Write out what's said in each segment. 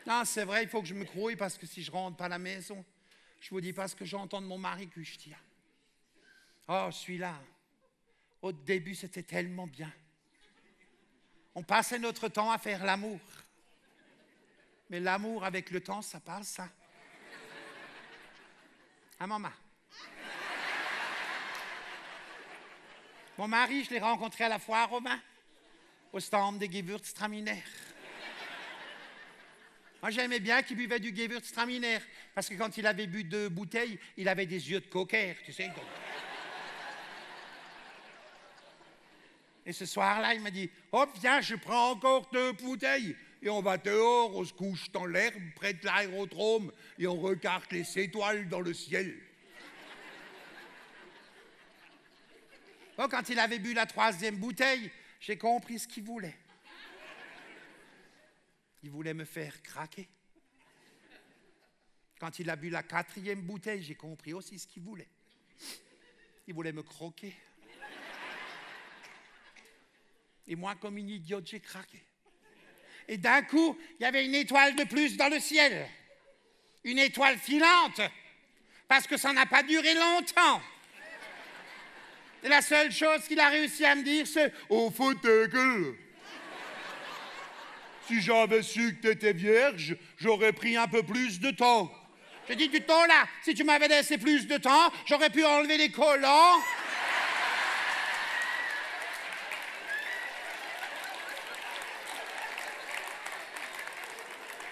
Non, c'est vrai, il faut que je me grouille parce que si je rentre pas à la maison, je vous dis pas ce que j'entends de mon mari que je tire. Oh, je suis là. Au début, c'était tellement bien. On passait notre temps à faire l'amour. Mais l'amour avec le temps, ça passe, ça. Hein, maman? Mon mari, je l'ai rencontré à la foire aux vins, au stand des Gewürztraminer. Moi, j'aimais bien qu'il buvait du Gewürztraminer, parce que quand il avait bu 2 bouteilles, il avait des yeux de cocker, tu sais. Donc. Et ce soir-là, il m'a dit « Oh, viens, je prends encore 2 bouteilles. Et on va dehors, on se couche dans l'herbe, près de l'aérodrome, et on regarde les étoiles dans le ciel. » Bon, quand il avait bu la 3e bouteille, j'ai compris ce qu'il voulait. Il voulait me faire craquer. Quand il a bu la 4e bouteille, j'ai compris aussi ce qu'il voulait. Il voulait me croquer. Et moi, comme une idiote, j'ai craqué. Et d'un coup, il y avait une étoile de plus dans le ciel. Une étoile filante. Parce que ça n'a pas duré longtemps. Et la seule chose qu'il a réussi à me dire, c'est « Oh, faut ta gueule !» Si j'avais su que t'étais vierge, j'aurais pris un peu plus de temps. Je dis du temps là, si tu m'avais laissé plus de temps, j'aurais pu enlever les collants.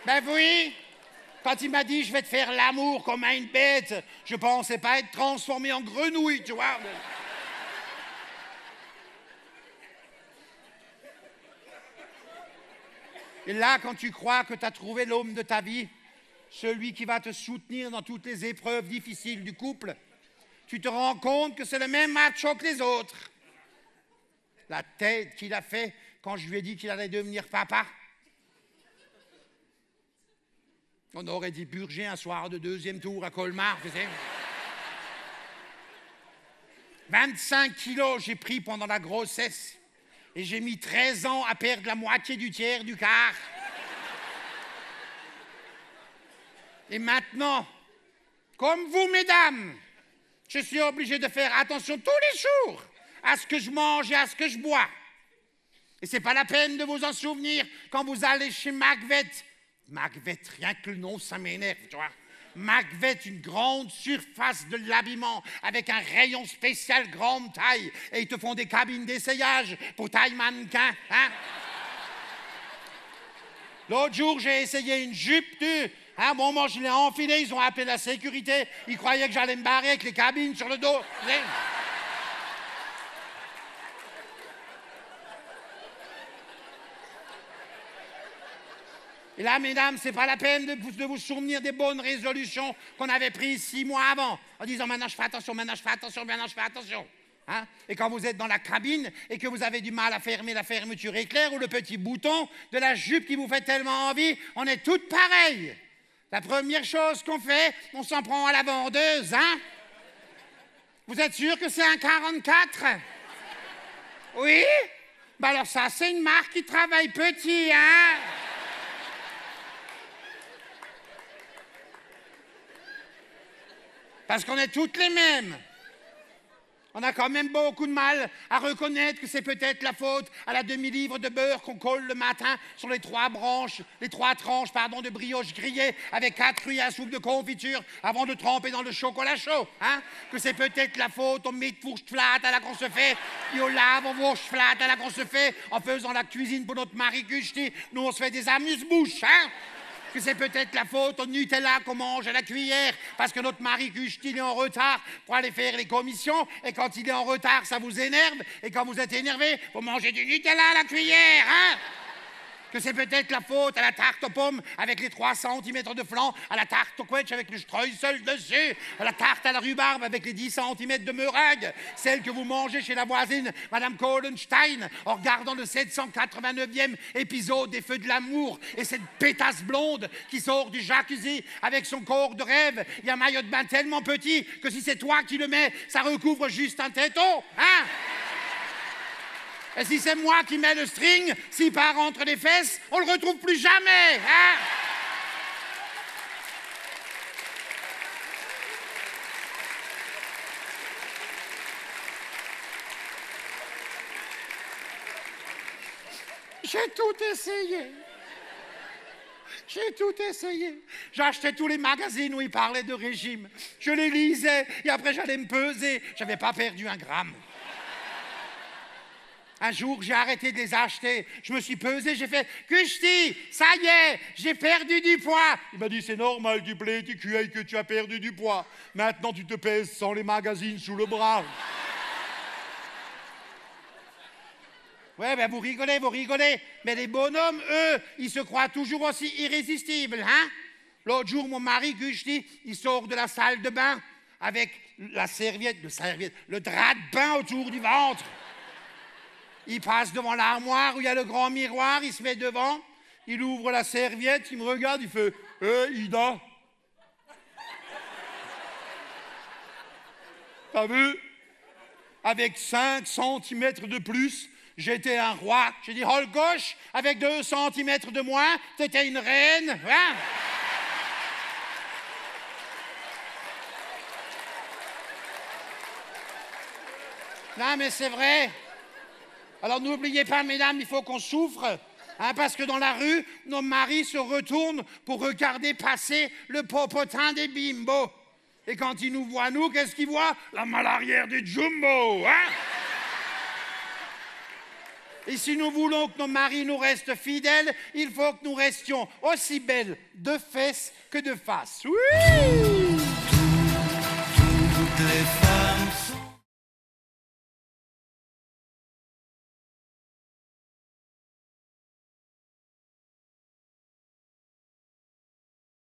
Ben oui, quand il m'a dit je vais te faire l'amour comme à une bête, je pensais pas être transformé en grenouille, tu vois. Et là, quand tu crois que tu as trouvé l'homme de ta vie, celui qui va te soutenir dans toutes les épreuves difficiles du couple, tu te rends compte que c'est le même macho que les autres. La tête qu'il a fait quand je lui ai dit qu'il allait devenir papa. On aurait dit purger un soir de 2e tour à Colmar, tu sais. 25 kilos j'ai pris pendant la grossesse. Et j'ai mis 13 ans à perdre la moitié du tiers du quart. Et maintenant, comme vous, mesdames, je suis obligé de faire attention tous les jours à ce que je mange et à ce que je bois. Et c'est pas la peine de vous en souvenir quand vous allez chez Macbeth. Macbeth, rien que le nom, ça m'énerve, tu vois. Macbeth, une grande surface de l'habillement avec un rayon spécial grande taille. Et ils te font des cabines d'essayage pour taille mannequin. Hein? L'autre jour, j'ai essayé une jupe. Hein, bon, moi, je l'ai enfilée. Ils ont appelé la sécurité. Ils croyaient que j'allais me barrer avec les cabines sur le dos. Et là, mesdames, c'est pas la peine de vous souvenir des bonnes résolutions qu'on avait prises 6 mois avant, en disant maintenant je fais attention, maintenant je fais attention, maintenant je fais attention. Hein? Et quand vous êtes dans la cabine et que vous avez du mal à fermer la fermeture éclair ou le petit bouton de la jupe qui vous fait tellement envie, on est toutes pareilles. La première chose qu'on fait, on s'en prend à la vendeuse, hein? Vous êtes sûr que c'est un 44? Oui? Ben alors ça, c'est une marque qui travaille petit, hein? Parce qu'on est toutes les mêmes. On a quand même beaucoup de mal à reconnaître que c'est peut-être la faute à la demi-livre de beurre qu'on colle le matin sur les 3 tranches de brioche grillée avec 4 fruits à soupe de confiture avant de tremper dans le chocolat chaud. Hein? Que c'est peut-être la faute au Mittwurstflat à la qu'on se fait et au Laberwurstflat à la qu'on se fait en faisant la cuisine pour notre Marie Custi. Nous, on se fait des amuse-bouches, hein? Que c'est peut-être la faute au Nutella qu'on mange à la cuillère parce que notre mari Custi est en retard pour aller faire les commissions et quand il est en retard, ça vous énerve et quand vous êtes énervé, vous mangez du Nutella à la cuillère, hein? Que c'est peut-être la faute à la tarte aux pommes avec les 3 cm de flan, à la tarte au quetch avec le streusel dessus, à la tarte à la rhubarbe avec les 10 cm de meringue, celle que vous mangez chez la voisine, Madame Kohlenstein, en regardant le 789e épisode des Feux de l'amour, et cette pétasse blonde qui sort du jacuzzi avec son corps de rêve, il y a un maillot de bain tellement petit que si c'est toi qui le mets, ça recouvre juste un téton, hein? Et si c'est moi qui mets le string, s'il part entre les fesses, on le retrouve plus jamais, hein? J'ai tout essayé. J'ai tout essayé. J'achetais tous les magazines où ils parlaient de régime. Je les lisais et après j'allais me peser. J'avais pas perdu un gramme. Un jour, j'ai arrêté de les acheter. Je me suis pesé, j'ai fait « Kushti, ça y est, j'ai perdu du poids !» Il m'a dit « C'est normal, tu plais, tu cueilles que tu as perdu du poids. Maintenant, tu te pèses sans les magazines sous le bras. » Ouais, ben vous rigolez. Mais les bonhommes, eux, ils se croient toujours aussi irrésistibles, hein? L'autre jour, mon mari, Kushti, il sort de la salle de bain avec le drap de bain autour du ventre. Il passe devant l'armoire où il y a le grand miroir, il se met devant, il ouvre la serviette, il me regarde, il fait « Ida ?» T'as vu? Avec 5 centimètres de plus, j'étais un roi. J'ai dit « Oh le gauche, avec 2 centimètres de moins, t'étais une reine. Hein ?» Non mais c'est vrai. Alors n'oubliez pas, mesdames, il faut qu'on souffre, hein, parce que dans la rue, nos maris se retournent pour regarder passer le popotin des bimbos. Et quand ils nous voient, nous, qu'est-ce qu'ils voient? La malarière du jumbo, hein? Et si nous voulons que nos maris nous restent fidèles, il faut que nous restions aussi belles de fesses que de face. Oui!